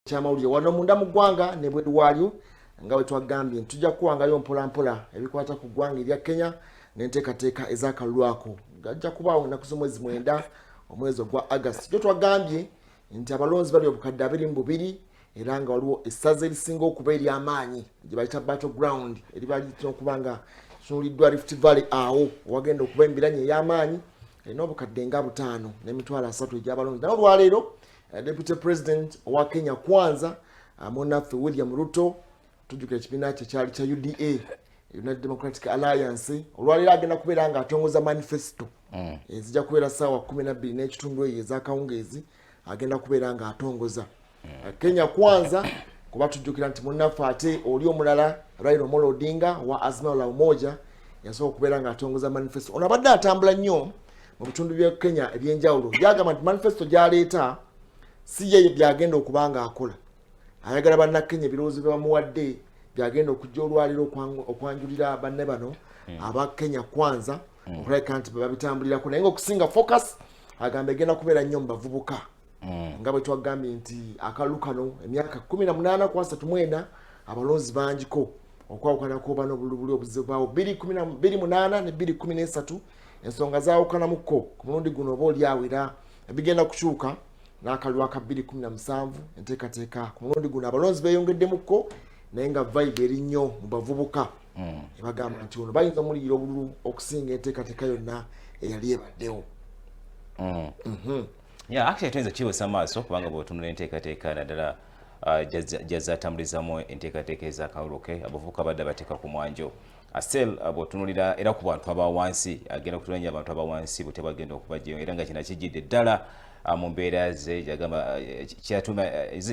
kyamawulire wano munda mu ggwanga ne bwe waliyo nga bwe twagambye tujja kuwangayo mpola ebikwata ku ggwanga erya Kenya n'enteekateeka ez'akalwako gajja kubaawo ennaku z'omwezi 9 omwezi ogwa August. Kyo twagambye nti abalonzi bali obukadde 22 era nga waliwo essaza erisinga okuba ery'amaanyi gye bayita battleground eribali okubanga tunuliddwa Rift Valley awo wagenda okuba embiranye ey'amaanyi erina obukadde nga 5 n'emitwalo 3 egy'abalonzi. Naye olwaleero Deputy President wa Kenya Kwanza munaffe William Ruto tujjukira ekibiina kye kyali kya UDA United Democratic Alliance olwaleero agenda kubeera nga atongoza manifesto ezijja kubeera ssaawa 12 n'ekitundu eyo ez'akawungeezi agenda kubeera nga atongoza Kenya Kwanza kuba tujjukira nti munaffe ate oli omulala Raila Amolo Odinga wa Azimio la Umoja yasobola okubeera nga atongoza manifesto. Ono abadde atambula nnyo mu bitundu bya Kenya eby'enjawulo yagamba nti manifesto gy'aleeta si ye byagenda okubanga akola ayagala bannakenya ebirowoozo bye bamuwadde byagenda okujja olwaliro okwanjulira banne bano aba Kenya Kwanza okulabika nti babitambulirako naye ng'okusinga focus agamba egenda kubeera nnyo mu bavubuka nga bwe twagambye nti akalulu kano emyaka 18 ku 34 abalonzi bangiko okwawukanako bano bulubuli obuzibu bwawo 28 ne 2013 ensonga zaawukanamuko ku mulundi guno oba oliawo era ebigenda kukyuka n'akalulu aka 2017 enteekateeka ku mulundi guno abalonzi beeyongeddemuko naye nga vibe eri nnyo mu bavubuka ebagamba nti ono bayinza omuliyira obululu okusinga enteekateeka yonna eyali ebaddewo. Actually tuyinza kibuusa maaso kubanga bw'otunula enteekateeka naddala gyazaatambulizamu enteekateeka ez'akalulu ke abavubuka badde bateeka ku mwanjo asel bw'otunulira era ku bantu abawansi agenda kutulanya abantu abawansi bwe tebagenda okubajjayo era nga kino kijjidde ddala mu mbeera ze gyagamba kyatuma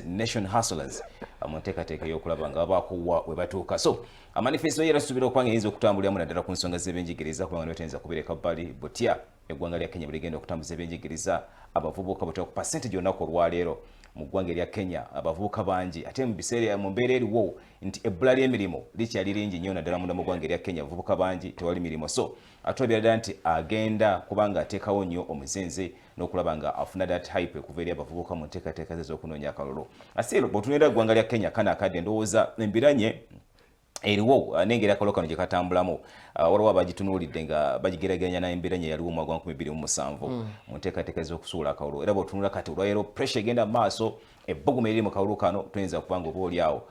nation hustlers mu nteekateeka y'okulaba nga babakuwa we batuuka. So amanifesto ye era suubira okwanga eyinza okutambuliramu naddala ku nsonga z'ebyenjigiriza kubanga nibatayinza kubeereka bbali butya eggwanga lya Kenya bwe ligenda okutambuza ebyenjigiriza abavubuka butya ku percentage olunaku olwaleero mu ggwanga erya Kenya abavubuka bangi ate mu mbeera eriwo nti ebbula ly'emirimu likyali lingi nnyo naddala munda mu ggwanga erya Kenya abavubuka bangi tewali mirimo. So atulabira ddala nti agenda kubanga ateekawo nnyo omuzinzi n'okulaba nga afuna that hype okuva eri abavubuka mu nteekateeka ze z'okunoonya akalulu. Asiro bw'otunuulira eggwanga lya Kenya kana akadde ndowooza embiranye eriwo n'engeri akalulu kano gye katambulamu waliwo abagitunuulidde nga bagigeraganya n'embiranye yaliwo mu mwaka wa 2007 mu nteekateeka z'okusuula akalulu era bw'otunula kati olwaleero pressure egenda mu maaso ebbuguma eriri mu kalulu kano tuyinza kubanga oba oliawo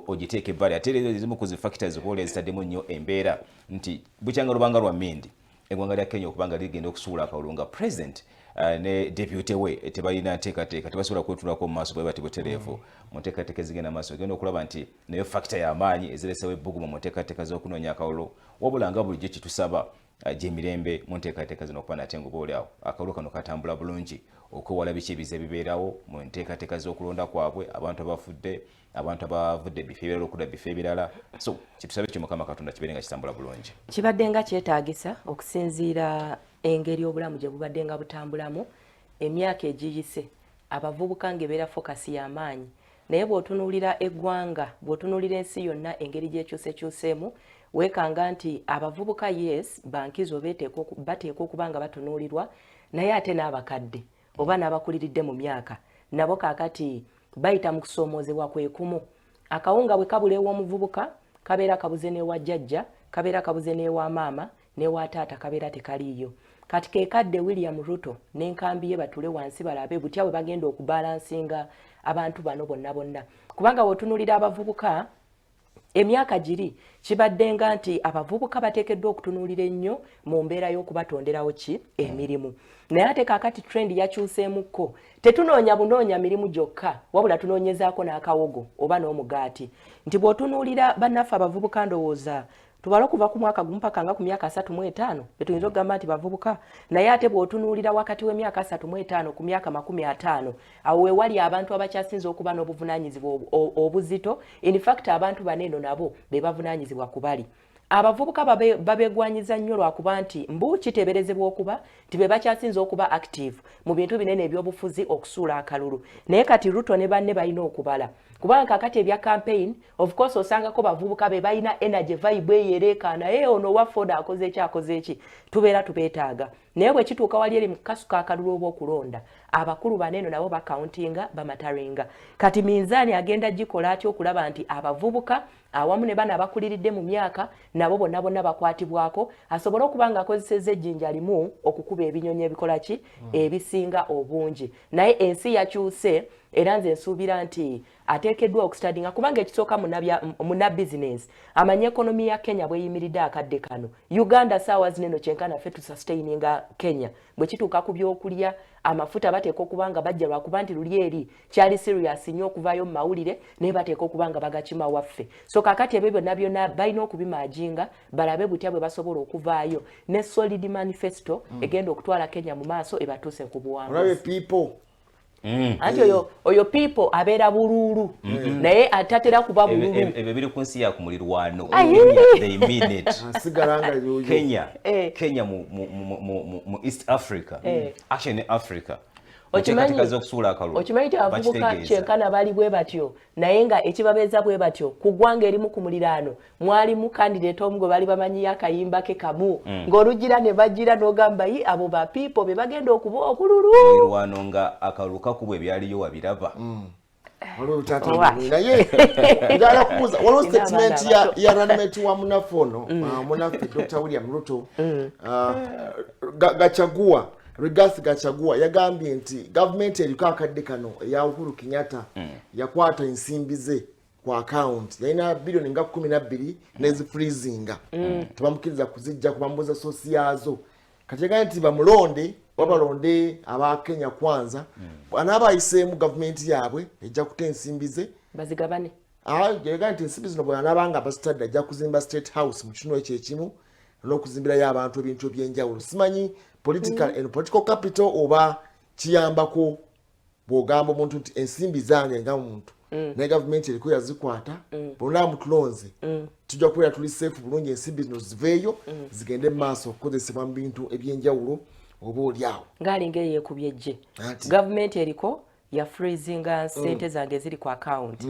ogiteeka ebbali ate ezimu ku zi factors oba oli ezitaddemu nnyo embeera nti bukyanga lubanga lwa mmindi eggwanga lya Kenya okubanga ligenda okusuula akalulu nga president ne deputy we tebalina nteekateeka tebasobola kwetulako mu maaso bwe bati butereevu mu nteekateeka ezigenda maaso egenda okulaba nti nayo factor y'amaanyi eziresewo ebbuguma mu nteekateeka z'okunoonya akalulu wabula nga bulijjo kitusaba gy'emirembe mu nteekateeka zino okuba nate nga oba oliawo akalulu kano katambula bulungi okwewala biki ebiza ebibeerawo mu nteekateeka z'okulonda kwabwe abantu abavudde ebifo ebirala okudda bifo ebirala. So kitusabe kyo Mukama Katonda kibeere nga kitambula bulungi. Kibadde nga kyetaagisa okusinziira engeri obulamu gye bubadde nga butambulamu emyaka egiyise abavubuka ng'ebeera fokasi y'amaanyi naye bw'otunuulira eggwanga bw'otunuulira ensi yonna engeri gy'ekyusekyuseemu weekanga nti abavubuka yes bankizo bateekwa okuba nga batunuulirwa naye ate n'abakadde oba n'abakuliridde mu myaka nabo kaakati bayita mu kusoomoozebwa kwekumu. Akawunga bwe kabula ew'omuvubuka kabeera kabuze n'ewa jjajja kabeera kabuze n'ewa maama n'ewa taata kabeera tekaliiyo. Kati keekadde William Ruto n'enkambi ye batule wansi balabe butya bwe bagenda okubalansinga abantu bano bonna kubanga bw'otunuulira abavubuka emyaka giri kibadde nga nti abavubuka bateekeddwa okutunuulira ennyo mu mbeera y'okubatonderawo emirimu naye ate kaakati trend yakyuseemukko tetunoonya bunoonya mirimu gyokka wabula tunoonyezaako n'akawogo oba n'omugaati nti bw'otunuulira bannaffe abavubuka ndowooza tubala okuva ku mwaka gumu paka nga ku myaka 35 betuyinza okugamba nti bavubuka naye ate bw'otunuulira wakati w'emyaka 35 ku myaka 50 awo wewali abantu abakyasinza okuba n'obuvunaanyizibwa obuzito in fact abantu baneeno nabo be bavunaanyizibwa ku bali abavubuka babegwanyiza nnyo lwakuba nti mbu kiteeberezebwa okuba nti be bakyasinza okuba active mu bintu binene ebyobufuzi okusuula akalulu naye kati Ruto ne banne balina okubala kubanga kakati ebya campaign of course osangako bavubuka be balina energy vibe eyereekaana ono wa Ford akoze eki tubeera tubeetaaga naye bwe kituuka wali eri mu kasuka akalulu oba okulonda abakulu baneeno nabo bakauntinga bamatarenga kati minzaani agenda gikola atya okulaba nti abavubuka awamu ne bana abakuliridde mu myaka nabo bonna bonna bakwatibwako asobole okuba nga akozesezza ejjinja limu okukuba ebinyonyi ebikola ki ebisinga obungi naye ensi yakyuse era nze nsuubira nti ateekeddwa okustadinga kubanga ekisooka muna bizinesi amanye ekonomi ya Kenya bweyimiridde akadde kano Uganda saawa zineno kyenkana ffe tusustaininga Kenya bwe kituuka ku byokulya amafuta bateeka okuba nga bajja lwakuba nti luli eri kyali serious nnyo okuvaayo mu mawulire naye bateeka okuba nga bagakima waffe so kakati ebyo byonna byonna balina okubimaajinga balabe butya bwe basobola okuvaayo ne solid manifesto egenda okutwala Kenya mu maaso ebatuuse ku buwanguzi anti oyo people abeera bululu naye atatera kuba bululu ebyo biri ku nsi ya ku mulirwano they mean it Kenya mu East Africa actually Africa okimanyi nti abavubuka kyenkana bali bwe batyo naye nga ekibabeeza bwe batyo ku ggwanga erimu ku muliraano mwalimu candidate omu gwe bali bamanyiyo akayimba ke kamu ng'olugira ne bagira n'ogamba yi abo ba people be bagenda okuba obululu mulirwano nga akalulu kakubwa ebyaliyo wabiraba naye njagala kubuuza waliwo statement ya ranmate wa munafu ono munaffe Dr. William Ruto Gachagua Rigathi Gachagua yagambye nti government eriko akadde kano ya Uhuru Kenyatta yakwata ensimbi ze ku account yalina billioni nga 12 nezifreezinga tebamukiriza kuzijja kubambuza sosi yazo kati yagambye nti bamulonde wabalonde aba Kenya kwanza anaaba ayiseemu government yaabwe ejja kuta ensimbi ze bazigabane yagambye nti ensimbi zino bwe anaabanga abasitadde ajja kuzimba State House mu kitundu ekyo ekimu n'okuzimbirayo abantu ebintu eby'enjawulo simanyi political capital oba kiyambako bw'ogamba omuntu nti ensimbi zange nga muntu naye gavumenti eriko yazikwata bonna mutulonze tujja kubeera tuli safe bulungi ensimbi zino ziveeyo zigende mu maaso okukozesebwa mu bintu eby'enjawulo oba oliawo ng'alinga yeekubye ejje gavumenti eriko ya freezinga ssente zange ziri ku account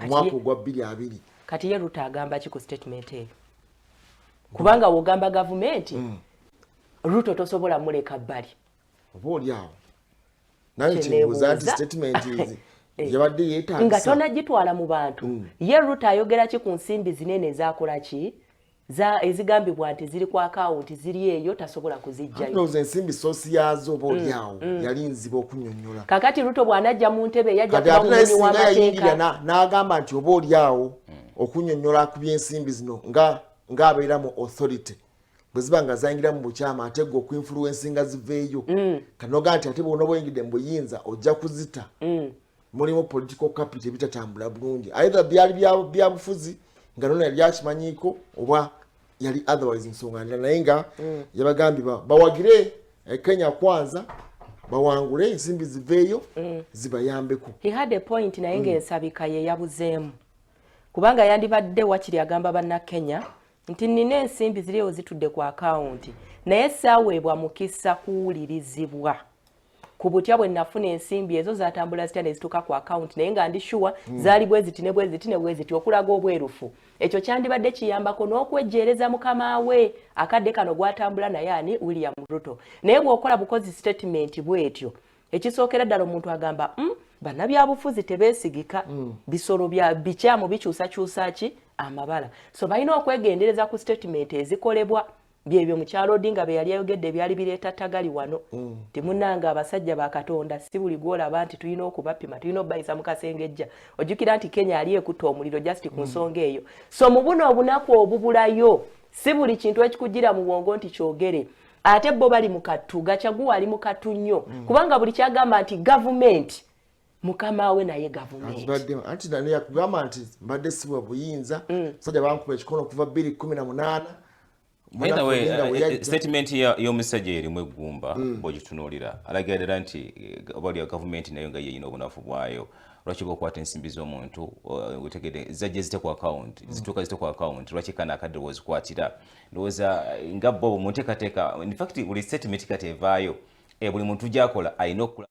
omwaka ogwa 2020 kati ye Ruto agamba ki ku statement eyo kubanga wogamba gavumenti Ruto tosobola muleka bbali oba oliawo naye nkibuuza nti statement ezi yabadde yeetaagisa nga tonagitwala mu bantu ye Ruto ayogera ki ku nsimbi zinene ezakola ki ezigambibwa nti ziri ku akawunti ziri eyo tasobola kuzijjayo noze ensimbi sosi yazo oba oliawo yali nziba okunnyonnyola kakati Ruto bw'anajja mu ntebe yajja kuba mumenyi w'amateeka n'agamba nti oba oliawo okunnyonnyola ku by'ensimbi zino ng'abeera mu authority bwe ziba nga zayingira mu bukyama ate gwe okuinfluensinga ziveeyo kanoga nti ate bwona bweyingidde mu buyinza ojja kuzita mulimu political capital ebitatambula bulungi either byali byabufuzi nga nona yali akimanyiiko oba yali otherwise nsonga ndala naye nga yabagambye bawagire Kenya kwanza bawangule ensimbi ziveeyo zibayambeko he had a point naye ng'ensabika ye yabuzeemu kubanga yandibadde wakiri agamba banna Kenya nti nina ensimbi ziriyo zitudde ku akawunti naye saaweebwa mukisa kuwulirizibwa ku butya bwe nafuna ensimbi ezo zatambula zitya ne zituuka ku akawunti naye nga ndi sure zaali bwe ziti ne bwe ziti ne bwe ziti okulaga obwerufu ekyo kyandibadde kiyambako n'okwejjeereza mukama we akadde kano gwatambula naye ani William Ruto naye bw'okola bukozi statement bw'etyo ekisookera ddala omuntu agamba bannabyabufuzi tebeesigika bisolo bya bikyamu bikyusakyusa ki amabala so balina okwegendereza ku statement ezikolebwa byebyo mukyalo Odinga be yali ayogedde byali bireeta tagali wano timunanga abasajja ba Katonda si buli gwolaba nti tulina okubapima tulina obayisa mu kasengejja ojjukira nti Kenya ali ekutta omuliro just ku nsonga eyo so mu buno obunaku obubulayo si buli kintu ekikugira mu bwongo nti kyogere ate bo bali mu kattu Gachagua ali mu kattu nnyo kubanga buli kyagamba nti government mukama we naye government anti nani yakugamba nti mbadde sibwa buyinza sajja bankuba ekikono kuva 2018 By the way, statement y'omusajja erimu eggumba bw'ogitunuulira alagira ddala nti obalya gavumenti nayo nga yeyina obunafu bwayo lwaki bw'okwata ensimbi z'omuntu otegedde zajja zite ku account zituuka zite ku account lwaki kana akadde bw'ozikwatira ndowooza nga bo mu nteekateeka in fact buli statement kati evaayo buli muntu gy'akola alina okula